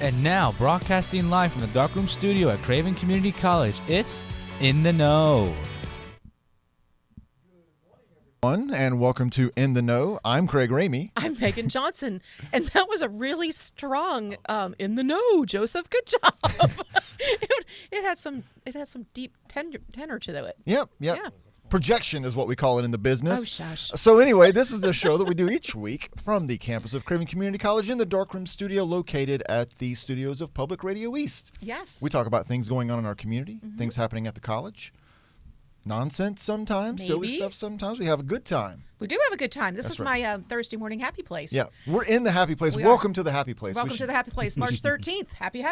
And now, broadcasting live from the Darkroom Studio at Craven Community College, it's In the Know. And welcome to In the Know. I'm Craig Ramey. I'm Megan Johnson, and that was a really strong In the Know, Joseph. Good job. it had some deep tenor to it. Yep. Yeah. Projection is what we call it in the business. Oh, shush. So anyway, this is the show that we do each week from the campus of Craven Community College in the Darkroom Studio located at the studios of Public Radio East. Yes. We talk about things going on in our community, things happening at the college, nonsense sometimes, silly stuff sometimes. We have a good time. We do have a good time. This That's is right. my Thursday morning happy place. Yeah, we're in the happy place. We Welcome are. to the happy place. Welcome to the happy place, March 13th. Happy.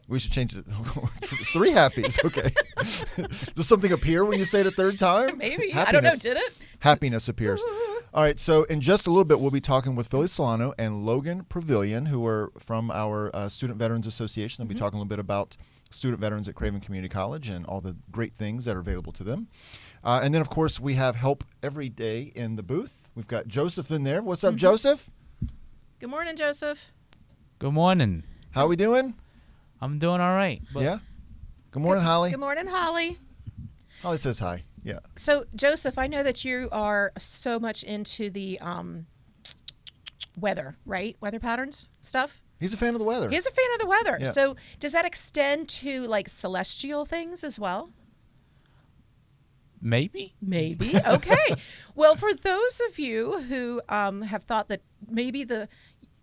We should change it. 3 happies. Okay. Does something appear when you say it a third time? Maybe. Happiness. I don't know. Did it? Happiness appears. All right. So in just a little bit, we'll be talking with Philly Solano and Logan Pavilion, who are from our Student Veterans Association. They'll be talking a little bit about student veterans at Craven Community College and all the great things that are available to them. And then, of course, we have help every day in the booth. We've got Joseph in there. What's up, Joseph? Good morning, Joseph. Good morning. How we doing? I'm doing all right. Yeah. Good morning, Holly. Good morning, Holly. Holly says hi. Yeah. So, Joseph, I know that you are so much into the weather, right? Weather patterns stuff. He's a fan of the weather. He's a fan of the weather. Yeah. So does that extend to like celestial things as well? Maybe? Maybe. Okay. Well, for those of you who have thought that maybe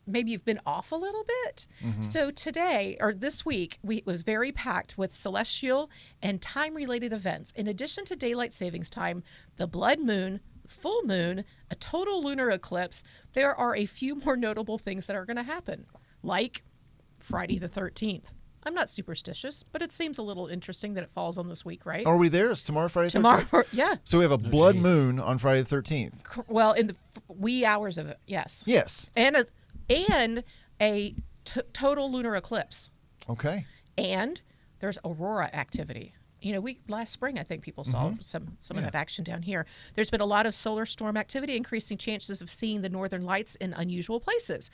you've been off a little bit. So today, or this week, it was very packed with celestial and time-related events. In addition to daylight savings time, the blood moon, full moon, a total lunar eclipse, there are a few more notable things that are going to happen, like Friday the 13th. I'm not superstitious, but it seems a little interesting that it falls on this week, right? Are we there? Is tomorrow Friday the 13th? Tomorrow, yeah. So we have a blood moon on Friday the 13th. Well, in the wee hours of it, yes. Yes. And a total lunar eclipse. Okay. And there's aurora activity. You know, last spring, I think people saw some of that action down here. There's been a lot of solar storm activity, increasing chances of seeing the northern lights in unusual places.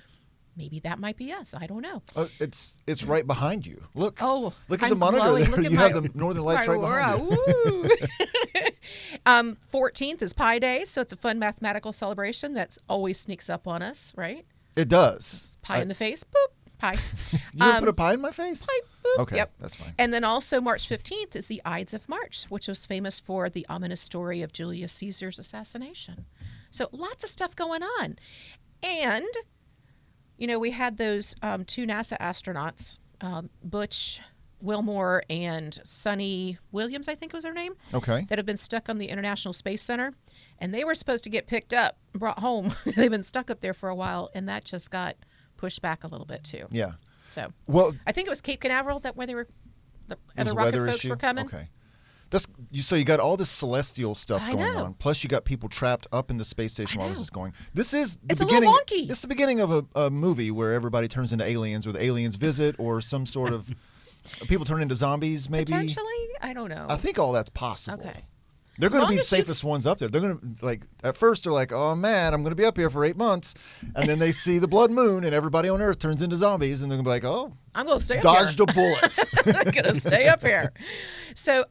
Maybe that might be us. I don't know. Oh, it's right behind you. Look. Oh, look at I'm the monitor glowing. there. Look at You my- have the northern lights my right behind aurora. you. Woo! 14th is Pi Day, so it's a fun mathematical celebration that always sneaks up on us, right? It does. Pie in the face, boop, pie. You ever put a pie in my face? Pie, boop. Okay, Yep. that's fine. And then also March 15th is the Ides of March, which was famous for the ominous story of Julius Caesar's assassination. So lots of stuff going on. And, you know, we had those 2 NASA astronauts, Butch Wilmore and Sonny Williams, I think was their name, Okay. that have been stuck on the International Space Center. And they were supposed to get picked up, brought home. They've been stuck up there for a while, and that just got pushed back a little bit too. Yeah. So Well, I think it was Cape Canaveral where the it was other a rocket weather folks issue. were coming. Okay. So you got all this celestial stuff I going know. on. Plus you got people trapped up in the space station I while this know. is going. This is the It's a little beginning. wonky. It's the beginning of a movie where everybody turns into aliens, or the aliens visit, or some sort of people turn into zombies. Maybe. Potentially, I don't know. I think all that's possible. Okay. They're going to Long be the as you- safest ones up there. They're going to, like, at first they're like, oh man, I'm going to be up here for 8 months. And then they see the blood moon and everybody on Earth turns into zombies. And they're going to be like, oh, I'm going to stay up dodged here. a bullet. I'm going to stay up here. So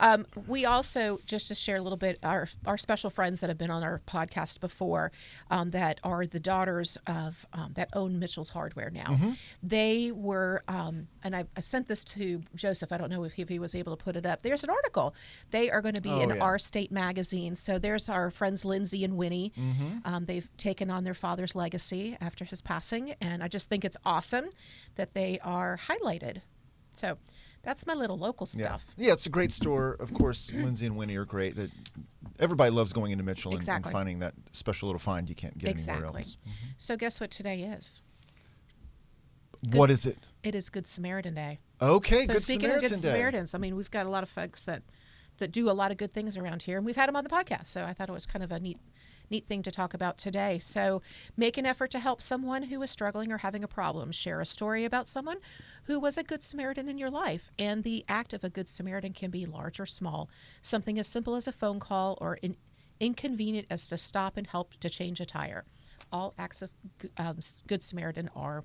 we also, just to share a little bit, our special friends that have been on our podcast before, that are the daughters of that own Mitchell's Hardware now. They were, and I sent this to Joseph. I don't know if he was able to put it up. There's an article. They are going to be Oh, in yeah. Our State magazine. So there's our friends Lindsay and Winnie. They've taken on their father's legacy after his passing, and I just think it's awesome that they are highlighted. So that's my little local stuff. Yeah, it's a great store. Of course, Lindsay and Winnie are great. That everybody loves going into Mitchell and Exactly. finding that special little find you can't get anywhere Exactly. else. So guess what today is? What is it? It is Good Samaritan Day. Okay, So Good speaking Samaritan of Good Day. Samaritans, I mean, we've got a lot of folks that do a lot of good things around here, and we've had them on the podcast. So I thought it was kind of a neat thing to talk about today. So make an effort to help someone who is struggling or having a problem. Share a story about someone who was a good Samaritan in your life. And the act of a good Samaritan can be large or small. Something as simple as a phone call or inconvenient as to stop and help to change a tire. All acts of Good Samaritan are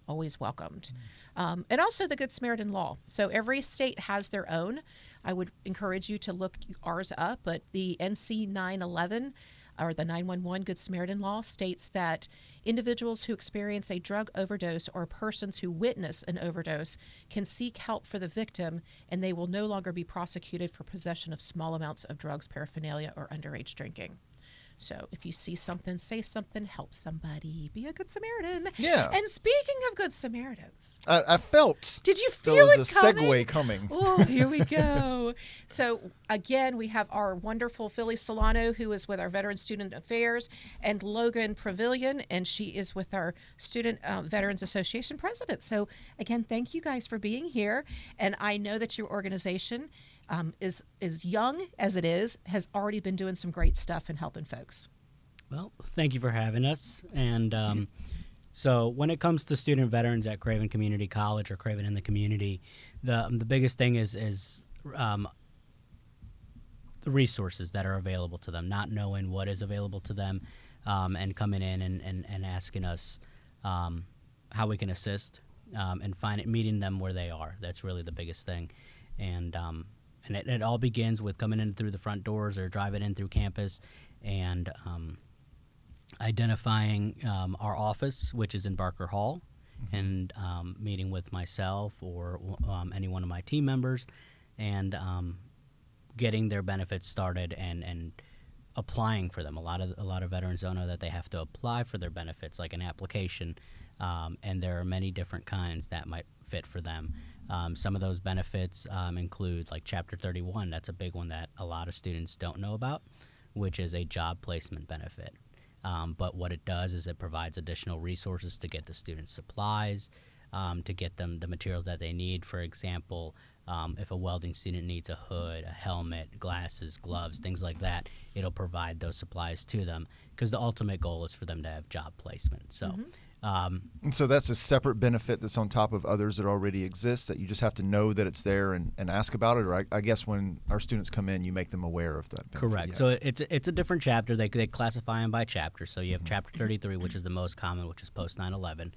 always welcomed. And also the Good Samaritan law. So every state has their own. I would encourage you to look ours up, but the NC 911 or the 911 Good Samaritan law states that individuals who experience a drug overdose or persons who witness an overdose can seek help for the victim, and they will no longer be prosecuted for possession of small amounts of drugs, paraphernalia, or underage drinking. So if you see something, say something, help somebody, be a good Samaritan. Yeah. And speaking of good Samaritans, I felt did you there feel was it a coming? segue coming. Oh, here we go. So again, we have our wonderful Philly Solano, who is with our Veteran Student Affairs, and Logan Pavilion, and she is with our Student Veterans Association president. So again, thank you guys for being here. And I know that your organization is young as it is, has already been doing some great stuff and helping folks. Well, thank you for having us. And so when it comes to student veterans at Craven Community College or Craven in the community, the biggest thing is the resources that are available to them, not knowing what is available to them, and coming in and asking us how we can assist, and meeting them where they are. That's really the biggest thing. And it all begins with coming in through the front doors or driving in through campus and identifying our office, which is in Barker Hall, and meeting with myself or any one of my team members and getting their benefits started and applying for them. A lot of veterans don't know that they have to apply for their benefits, like an application, and there are many different kinds that might fit for them. Some of those benefits include like Chapter 31. That's a big one that a lot of students don't know about, which is a job placement benefit. But what it does is it provides additional resources to get the students supplies, to get them the materials that they need. For example, if a welding student needs a hood, a helmet, glasses, gloves, things like that, it'll provide those supplies to them because the ultimate goal is for them to have job placement. So. And so that's a separate benefit that's on top of others that already exist that you just have to know that it's there and ask about it. Or I guess when our students come in, you make them aware of that benefit. Correct. Yeah. So it's a different chapter. They classify them by chapter. So you have Chapter 33, which is the most common, which is post 9/11.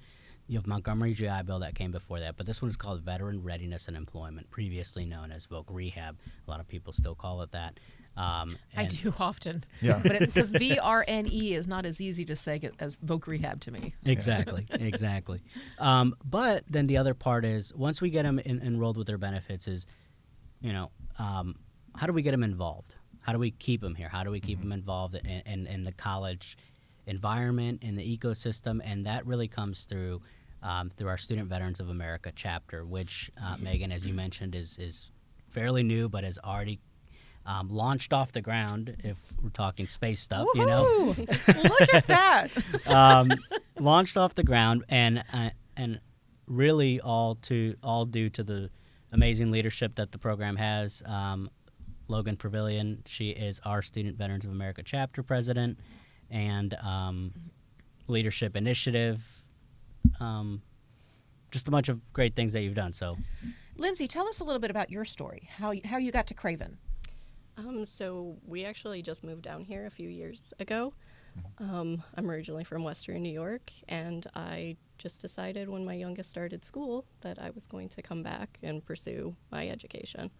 You have Montgomery GI Bill that came before that, but this one is called Veteran Readiness and Employment, previously known as Voc Rehab. A lot of people still call it that. I do often. Yeah. But because VRNE is not as easy to say as Voc Rehab to me. Exactly, exactly. But then the other part is once we get them enrolled with their benefits is, how do we get them involved? How do we keep them here? How do we keep them involved in the college environment, in the ecosystem? And that really comes through our Student Veterans of America chapter, which, Megan, as you mentioned, is fairly new but has already launched off the ground, if we're talking space stuff. Woohoo! Look at that. Launched off the ground, and really all due to the amazing leadership that the program has. Logan Pavilion, she is our Student Veterans of America chapter president, and leadership initiative. Just a bunch of great things that you've done. So, Lindsay, tell us a little bit about your story. How you got to Craven. So we actually just moved down here a few years ago. I'm originally from Western New York, and I just decided when my youngest started school that I was going to come back and pursue my education.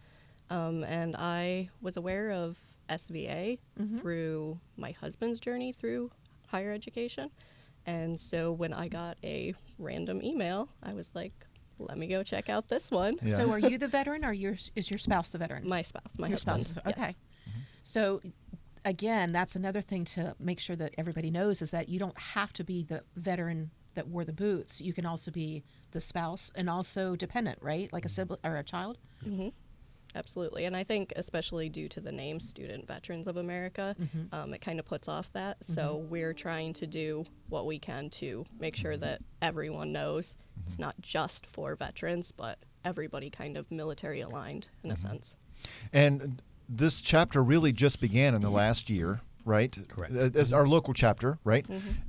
And I was aware of SVA through my husband's journey through higher education. And so when I got a random email, I was like, let me go check out this one. Yeah. So are you the veteran or is your spouse the veteran? My spouse, my Your husband. spouse. Okay. Yes. So again, that's another thing to make sure that everybody knows is that you don't have to be the veteran that wore the boots. You can also be the spouse and also dependent, right? Like a sibling or a child. Mm-hmm. Absolutely. And I think especially due to the name Student Veterans of America, it kind of puts off that. So we're trying to do what we can to make sure that everyone knows it's not just for veterans, but everybody kind of military aligned in a sense. And this chapter really just began in the last year, right? Correct. As our local chapter, right?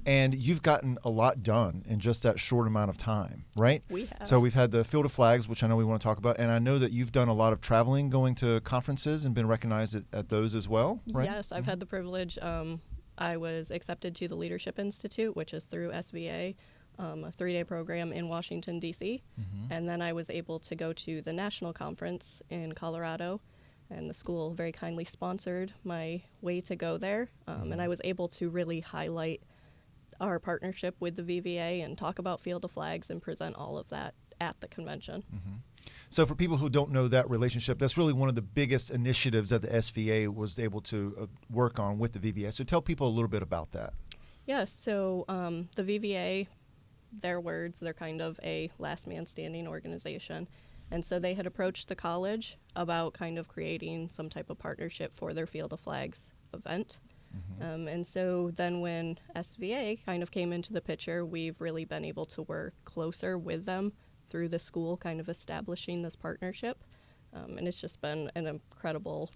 And you've gotten a lot done in just that short amount of time, right? We have. So we've had the Field of Flags, which I know we want to talk about, and I know that you've done a lot of traveling, going to conferences and been recognized at those as well, right? Yes, I've had the privilege. I was accepted to the Leadership Institute, which is through SVA, a 3-day program in Washington, D.C. And then I was able to go to the national conference in Colorado, and the school very kindly sponsored my way to go there. And I was able to really highlight our partnership with the VVA and talk about Field of Flags and present all of that at the convention. So for people who don't know that relationship, that's really one of the biggest initiatives that the SVA was able to work on with the VVA. So tell people a little bit about that. Yeah, so the VVA, their words, they're kind of a last man standing organization. And so they had approached the college about kind of creating some type of partnership for their Field of Flags event. And so then when SVA kind of came into the picture, we've really been able to work closer with them through the school, kind of establishing this partnership. And it's just been an incredible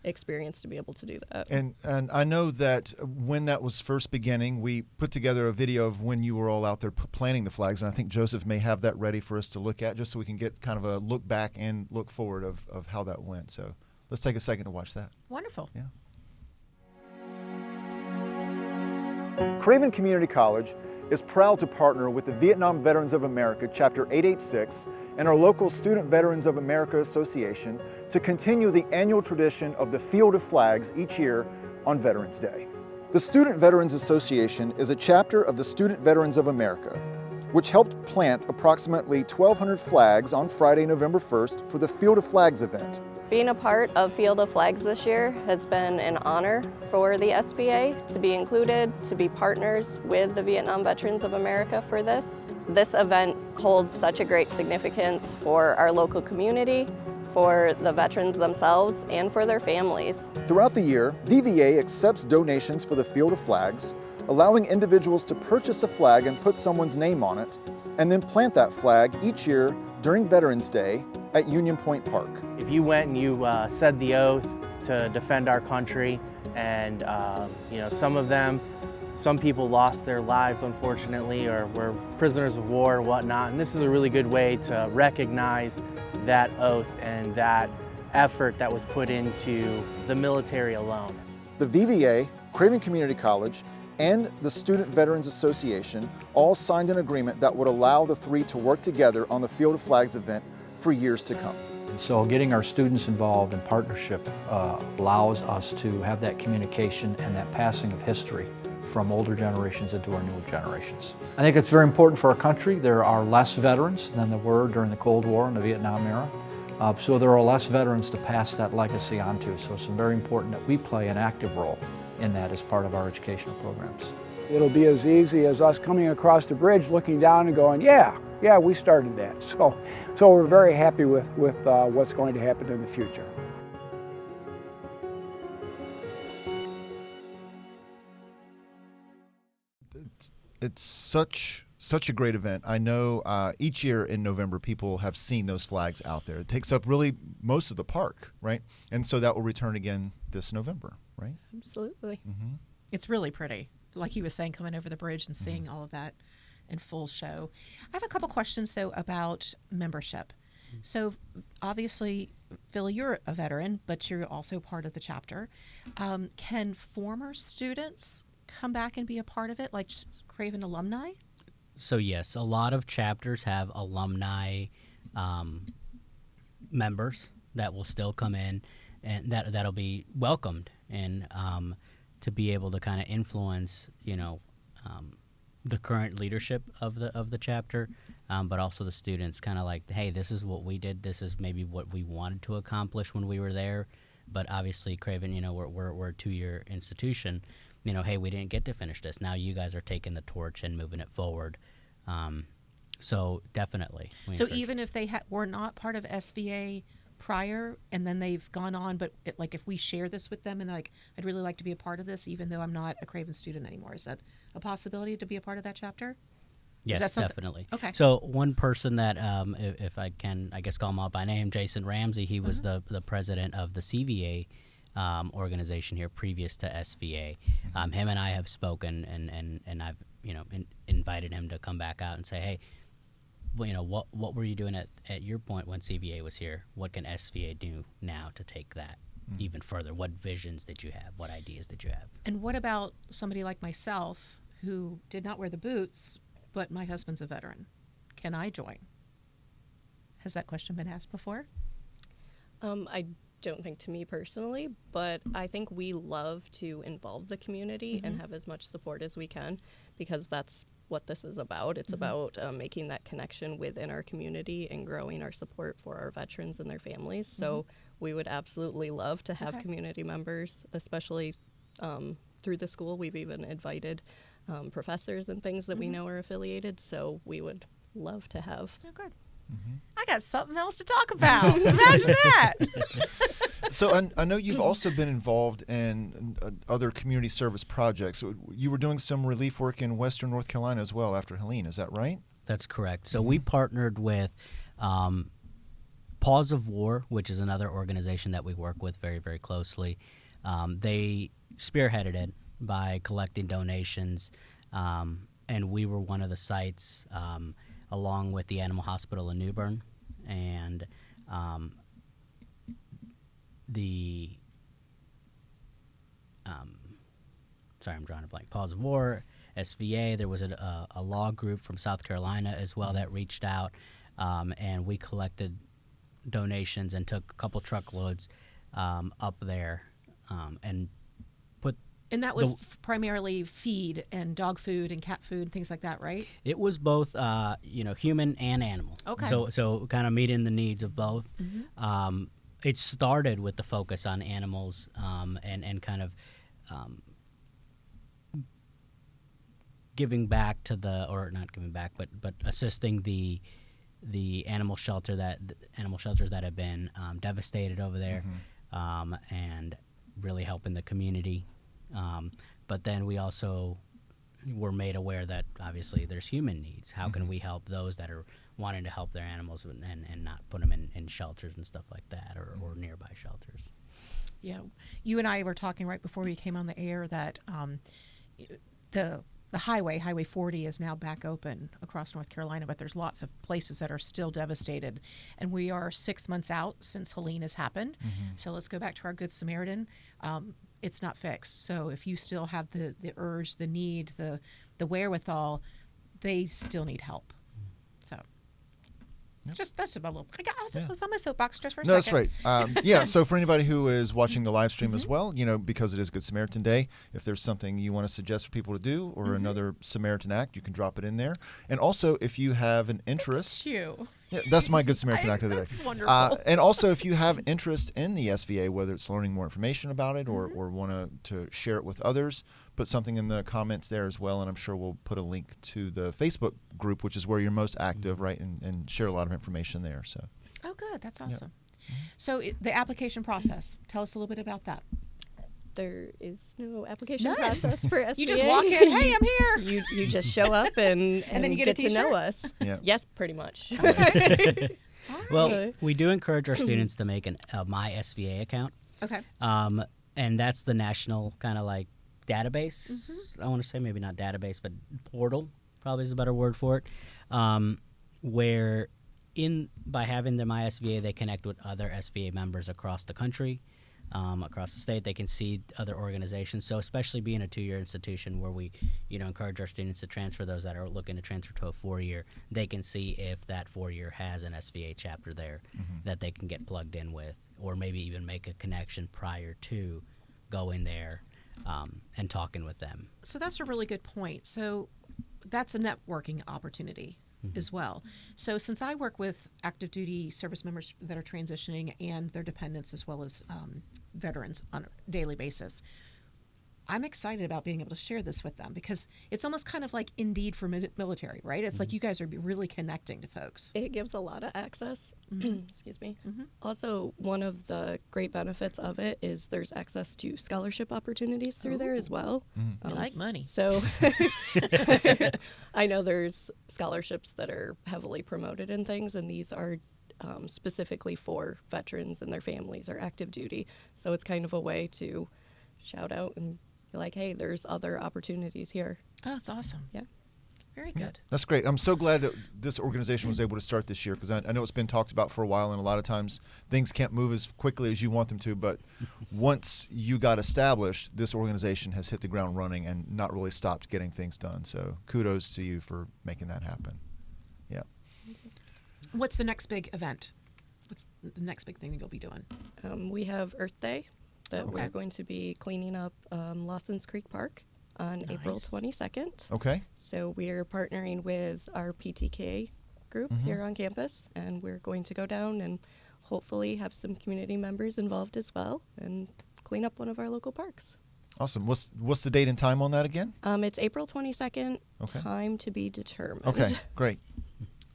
experience to be able to do that. And I know that when that was first beginning, we put together a video of when you were all out there planting the flags, and I think Joseph may have that ready for us to look at, just so we can get kind of a look back and look forward of how that went. So let's take a second to watch that. Wonderful. Yeah. Craven Community College is proud to partner with the Vietnam Veterans of America Chapter 886 and our local Student Veterans of America Association to continue the annual tradition of the Field of Flags each year on Veterans Day. The Student Veterans Association is a chapter of the Student Veterans of America, which helped plant approximately 1,200 flags on Friday, November 1st for the Field of Flags event. Being a part of Field of Flags this year has been an honor for the SVA to be included, to be partners with the Vietnam Veterans of America for this. This event holds such a great significance for our local community, for the veterans themselves, and for their families. Throughout the year, VVA accepts donations for the Field of Flags, allowing individuals to purchase a flag and put someone's name on it, and then plant that flag each year during Veterans Day at Union Point Park. If you went and you said the oath to defend our country, and some people lost their lives unfortunately, or were prisoners of war or whatnot, and this is a really good way to recognize that oath and that effort that was put into the military alone. The VVA, Craven Community College, and the Student Veterans Association all signed an agreement that would allow the three to work together on the Field of Flags event for years to come. So getting our students involved in partnership allows us to have that communication and that passing of history from older generations into our newer generations. I think it's very important for our country. There are less veterans than there were during the Cold War and the Vietnam era. So there are less veterans to pass that legacy on to. So it's very important that we play an active role in that as part of our educational programs. It'll be as easy as us coming across the bridge, looking down and going, yeah, we started that. So we're very happy with what's going to happen in the future. It's such a great event. I know each year in November people have seen those flags out there. It takes up really most of the park, right? And so that will return again this November, right? Absolutely. Mm-hmm. It's really pretty. Like he was saying, coming over the bridge and seeing all of that in full show. I have a couple questions, though, about membership. So obviously, Phil, you're a veteran, but you're also part of the chapter. Can former students come back and be a part of it, like Craven alumni? So yes, a lot of chapters have alumni members that will still come in, and that'll be welcomed, and to be able to kind of influence, the current leadership of the chapter, but also the students, kind of like, hey, this is what we did. This is maybe what we wanted to accomplish when we were there, but obviously, Craven, we're a 2-year institution. Hey, we didn't get to finish this. Now you guys are taking the torch and moving it forward. So definitely. So even if they were not part of SVA prior and then they've gone on, but if we share this with them and they're like, I'd really like to be a part of this, even though I'm not a Craven student anymore, is that a possibility to be a part of that chapter? Yes, definitely. Okay. So one person that, if I can, I guess call him out by name, Jason Ramsey, he was the president of the CVA organization here previous to SVA. Him and I have spoken, and I've invited him to come back out and say, hey, what were you doing at your point when CVA was here? What can SVA do now to take that even further? What visions did you have? What ideas did you have? And what about somebody like myself who did not wear the boots but my husband's a veteran. Can I join? Has that question been asked before? I don't think to me personally, but I think we love to involve the community and have as much support as we can, because that's what this is about. It's about making that connection within our community and growing our support for our veterans and their families. So we would absolutely love to have community members, especially through the school. We've even invited professors and things that we know are affiliated, so we would love to have. Oh, good. I got something else to talk about. Imagine that. So I know you've also been involved in other community service projects. You were doing some relief work in Western North Carolina as well after Helene. Is that right? That's correct. So we partnered with Paws of War, which is another organization that we work with very, very closely. They spearheaded it by collecting donations, and we were one of the sites along with the Animal Hospital in Newbern and sorry, I'm drawing a blank. Paws of War, SVA. There was a law group from South Carolina as well that reached out, and we collected donations and took a couple truckloads up there and put. And that was primarily feed and dog food and cat food and things like that, right? It was both, human and animal. Okay. So kind of meeting the needs of both. It started with the focus on animals and kind of giving back to not giving back, but assisting the animal shelters that have been devastated over there, and really helping the community. But then we also were made aware that obviously there's human needs. How can we help those that are wanting to help their animals and not put them in shelters and stuff like that or nearby shelters? Yeah. You and I were talking right before we came on the air that the Highway 40 is now back open across North Carolina, but there's lots of places that are still devastated. And we are 6 months out since Helene has happened. So let's go back to our Good Samaritan. It's not fixed. So if you still have the urge, the need, the wherewithal, they still need help. So that's about a little. I was on my soapbox just for a second. No, that's right. So for anybody who is watching the live stream as well, because it is Good Samaritan Day, if there's something you want to suggest for people to do or another Samaritan act, you can drop it in there. And also, if you have an interest. Yeah, that's my Good Samaritan act of the day. That's wonderful. And also, if you have interest in the SVA, whether it's learning more information about it or want to share it with others, put something in the comments there as well. And I'm sure we'll put a link to the Facebook group, which is where you're most active, right, and share a lot of information there. So. Oh, good. That's awesome. So the application process, tell us a little bit about that. There is no application process for SBA. You just walk in, hey, I'm here. You just show up and then you get to know us. Yeah. Yes, pretty much. Well, we do encourage our students to make a My SVA account. Okay. And that's the national kind of like database. I want to say maybe not database, but portal probably is a better word for it. Where by having the My SVA, they connect with other SVA members across the country. Across the state, they can see other organizations. So especially being a 2-year institution where we, encourage our students to transfer, those that are looking to transfer to a 4-year, they can see if that 4-year has an SVA chapter there that they can get plugged in with, or maybe even make a connection prior to going there and talking with them. So that's a really good point. So that's a networking opportunity as well. So since I work with active duty service members that are transitioning and their dependents as well as veterans on a daily basis, I'm excited about being able to share this with them because it's almost kind of like Indeed for military, right? It's like you guys are really connecting to folks. It gives a lot of access. Excuse me. Also, one of the great benefits of it is there's access to scholarship opportunities through there as well. I like money. So I know there's scholarships that are heavily promoted and things, and these are specifically for veterans and their families or active duty. So it's kind of a way to shout out and be like, hey, there's other opportunities here. Oh, that's awesome. Yeah. Very good. That's great. I'm so glad that this organization was able to start this year, because I know it's been talked about for a while, and a lot of times things can't move as quickly as you want them to. But once you got established, this organization has hit the ground running and not really stopped getting things done. So kudos to you for making that happen. Yeah. What's the next big event? What's the next big thing that you'll be doing? We have Earth Day that Okay. we're going to be cleaning up Lawson's Creek Park on April Nice. 22nd. Okay. So we're partnering with our PTK group here on campus, and we're going to go down and hopefully have some community members involved as well and clean up one of our local parks. Awesome. What's the date and time on that again? It's April 22nd, Okay. time to be determined. Okay, great.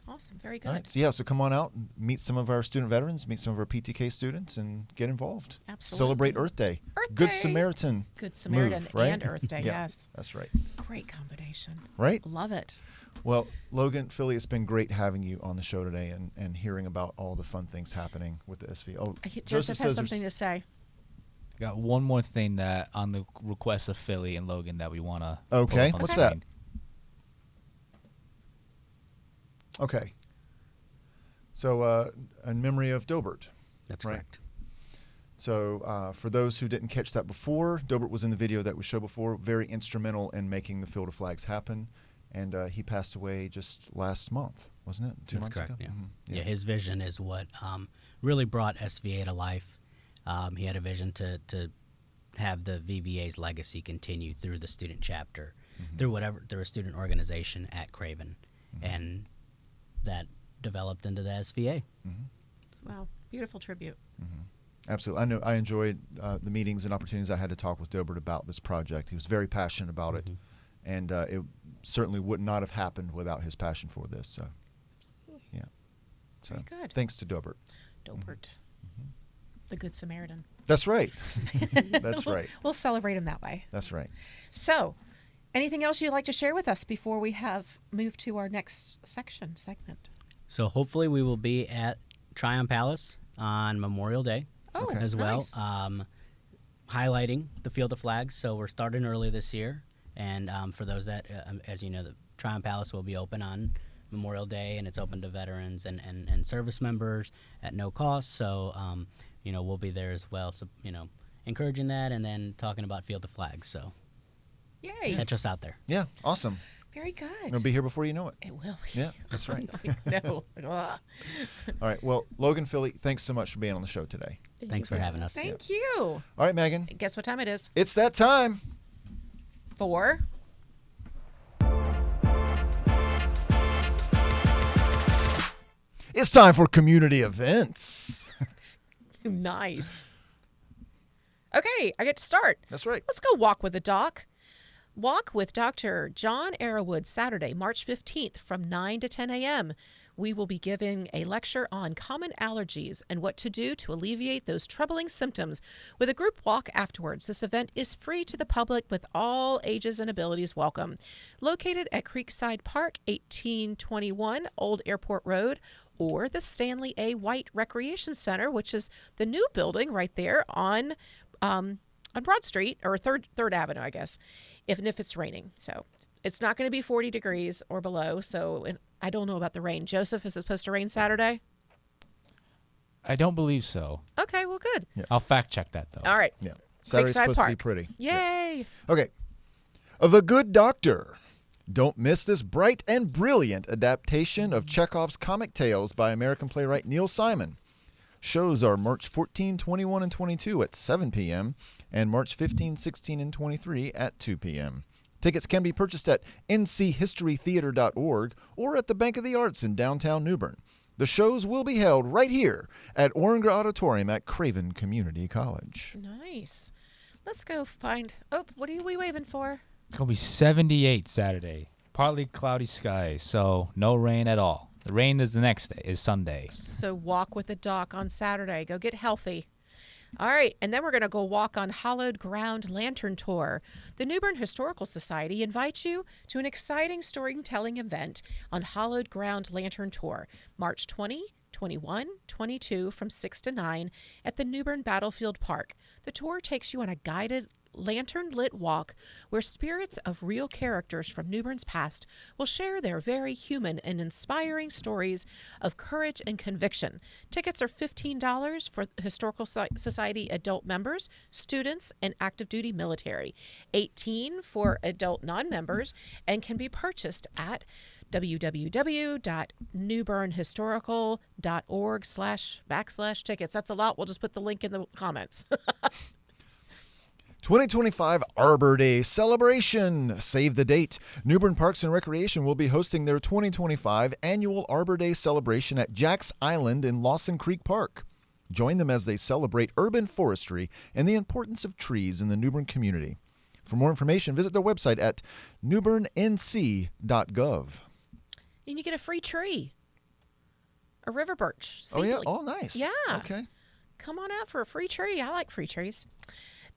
Awesome. Very good. All right. So yeah, so come on out and meet some of our student veterans, meet some of our PTK students, and get involved. Absolutely. Celebrate Earth Day. Earth Good Day. Samaritan. Good Samaritan move, right? and Earth Day. Yeah, Yes. that's right. Great combination. Right? Love it. Well, Logan, Philly, it's been great having you on the show today and hearing about all the fun things happening with the SV. Oh, Joseph has says something to say. Got one more thing that on the request of Philly and Logan that we want to. Okay, what's that? Okay. So, in memory of Dobert. That's Right. correct. So, for those who didn't catch that before, Dobert was in the video that we showed before, very instrumental in making the Field of Flags happen. And he passed away just last month, wasn't it? 2 That's months correct, ago? yeah. Mhm. Yeah, his vision is what really brought SVA to life. He had a vision to have the VVA's legacy continue through the student chapter, through a student organization at Craven, and that developed into the SVA. Wow. Beautiful tribute. Absolutely. I know. I enjoyed the meetings and opportunities I had to talk with Dobert about this project. He was very passionate about it, and it certainly would not have happened without his passion for this. So, yeah. So, Very good. thanks to Dobert. Dobert. The Good Samaritan. That's right. That's right. We'll celebrate him that way. That's right. So, anything else you'd like to share with us before we have moved to our next segment? So hopefully we will be at Tryon Palace on Memorial Day Oh, Okay. as well, nice. highlighting the Field of Flags. So we're starting early this year, and for those that, as you know, the Tryon Palace will be open on Memorial Day, and it's open to veterans and service members at no cost. So we'll be there as well. So encouraging that, and then talking about Field of Flags. So Yay. catch us out there. Yeah. Awesome. Very good. It'll be here before you know it. It will. Yeah. That's right. No. Ugh. All right. Well, Logan, Philly, thanks so much for being on the show today. Thanks for having us. Thank you. All right, Megan. Guess what time it is? It's that time. 4. It's time for community events. Nice. Okay, I get to start. That's right. Let's go walk with the doc. Walk with Dr. John Arrowwood, Saturday, March 15th from 9 to 10 a.m. We will be giving a lecture on common allergies and what to do to alleviate those troubling symptoms with a group walk afterwards. This event is free to the public with all ages and abilities welcome. Located at Creekside Park, 1821 Old Airport Road, or the Stanley A. White Recreation Center, which is the new building right there on Broad Street, or Third Avenue, I guess, if it's raining. So it's not going to be 40 degrees or below. So I don't know about the rain. Joseph, is it supposed to rain Saturday? I don't believe so. Okay, well, good. I'll fact check that though. All right. Yeah. Saturday's Creekside supposed to be Park. pretty. Yay. Okay. The Good Doctor. Don't miss this bright and brilliant adaptation of Chekhov's comic tales by American playwright Neil Simon. Shows are March 14, 21, and 22 at 7 p.m. and March 15, 16, and 23 at 2 p.m. Tickets can be purchased at nchistorytheater.org or at the Bank of the Arts in downtown New Bern. The shows will be held right here at Oringer Auditorium at Craven Community College. Nice. Let's go find. Oh, what are we waving for? It's going to be 78 Saturday. Partly cloudy skies, so no rain at all. The rain is the next day, is Sunday. So walk with the doc on Saturday. Go get healthy. All right, and then we're going to go walk on Hallowed Ground Lantern Tour. The New Bern Historical Society invites you to an exciting storytelling event on Hallowed Ground Lantern Tour, March 20, 21, 22 from 6 to 9 at the New Bern Battlefield Park. The tour takes you on a guided lantern-lit walk where spirits of real characters from New Bern's past will share their very human and inspiring stories of courage and conviction. Tickets are $15 for Historical Society adult members, students, and active duty military, $18 for adult non-members, and can be purchased at www.newbernhistorical.org/tickets. That's a lot. We'll just put the link in the comments. 2025 Arbor Day celebration. Save the date. New Bern Parks and Recreation will be hosting their 2025 annual Arbor Day celebration at Jack's Island in Lawson Creek Park. Join them as they celebrate urban forestry and the importance of trees in the New Bern community. For more information, visit their website at newbernnc.gov. And you get a free tree. A river birch. Oh, yeah? seedling. Oh, nice. Yeah. Okay. Come on out for a free tree. I like free trees.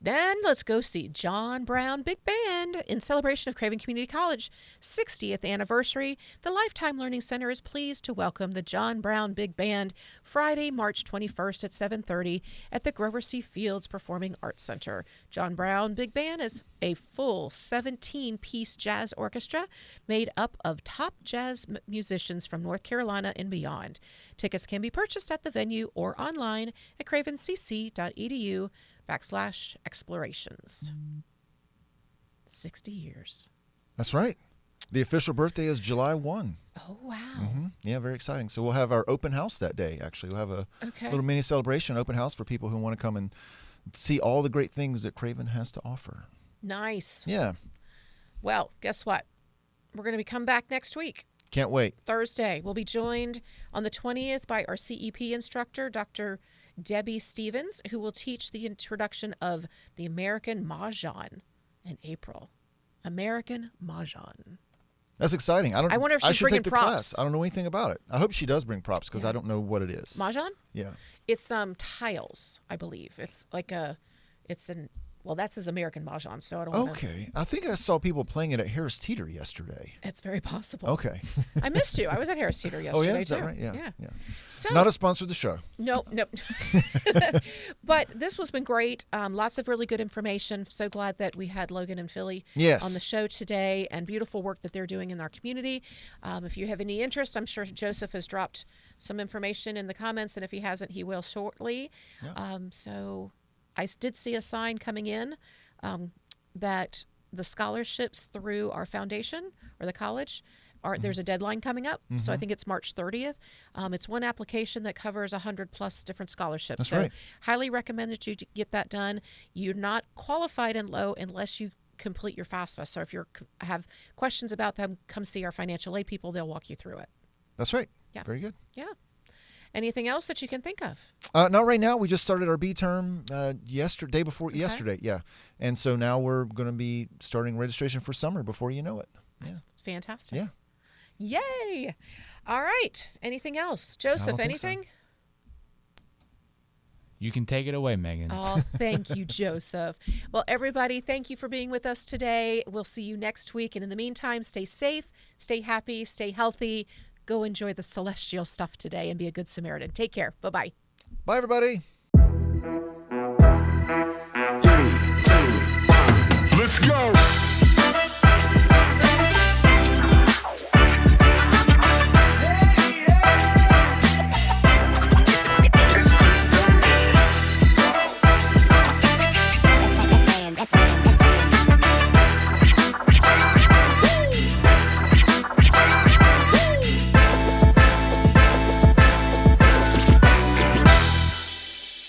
Then let's go see John Brown Big Band. In celebration of Craven Community College 60th anniversary, the Lifetime Learning Center is pleased to welcome the John Brown Big Band Friday, March 21st at 7:30 at the Grover C. Fields Performing Arts Center. John Brown Big Band is a full 17-piece jazz orchestra made up of top jazz musicians from North Carolina and beyond. Tickets can be purchased at the venue or online at cravencc.edu/explorations. 60 years. That's right. The official birthday is July 1. Oh, wow. Yeah, very exciting. So we'll have our open house that day, actually. We'll have a Okay. little mini celebration, open house for people who want to come and see all the great things that Craven has to offer. Nice. Yeah, Well, guess what? We're going to be come back next week, can't wait. Thursday. We'll be joined on the 20th by our CEP instructor, Dr. Debbie Stevens, who will teach the introduction of the American Mahjong in April. American Mahjong. That's exciting. I wonder if I she's should bringing take the props. class. I don't know anything about it. I hope she does bring props because I don't know what it is. Mahjong? Yeah. It's tiles, I believe. It's like that's his American Mahjong, so I don't want to. Okay. I think I saw people playing it at Harris Teeter yesterday. It's very possible. Okay. I missed you. I was at Harris Teeter Oh, yesterday, yeah? Is that too. right? Yeah. Yeah. So, Not a sponsor of the show. Nope. But this has been great. Lots of really good information. So glad that we had Logan and Philly Yes. on the show today, and beautiful work that they're doing in our community. If you have any interest, I'm sure Joseph has dropped some information in the comments, and if he hasn't, he will shortly. Yeah. So I did see a sign coming in that the scholarships through our foundation or the college there's a deadline coming up. So I think it's March 30th. It's one application that covers 100+ different scholarships. That's so right. highly recommend that you get that done. You're not qualified in low unless you complete your FAFSA. So if you have questions about them, come see our financial aid people. They'll walk you through it. That's right. Yeah. Very good. Yeah. Anything else that you can think of? Not right now. We just started our B term yesterday. Yeah. And so now we're going to be starting registration for summer before you know it. Yeah. That's fantastic. Yeah. Yay. All right. Anything else? Joseph, think so. anything? You can take it away, Megan. Oh, thank you, Joseph. Well, everybody, thank you for being with us today. We'll see you next week. And in the meantime, stay safe, stay happy, stay healthy. Go enjoy the celestial stuff today and be a good Samaritan. Take care. Bye-bye. Bye, everybody. 3, 2, 1. Let's go.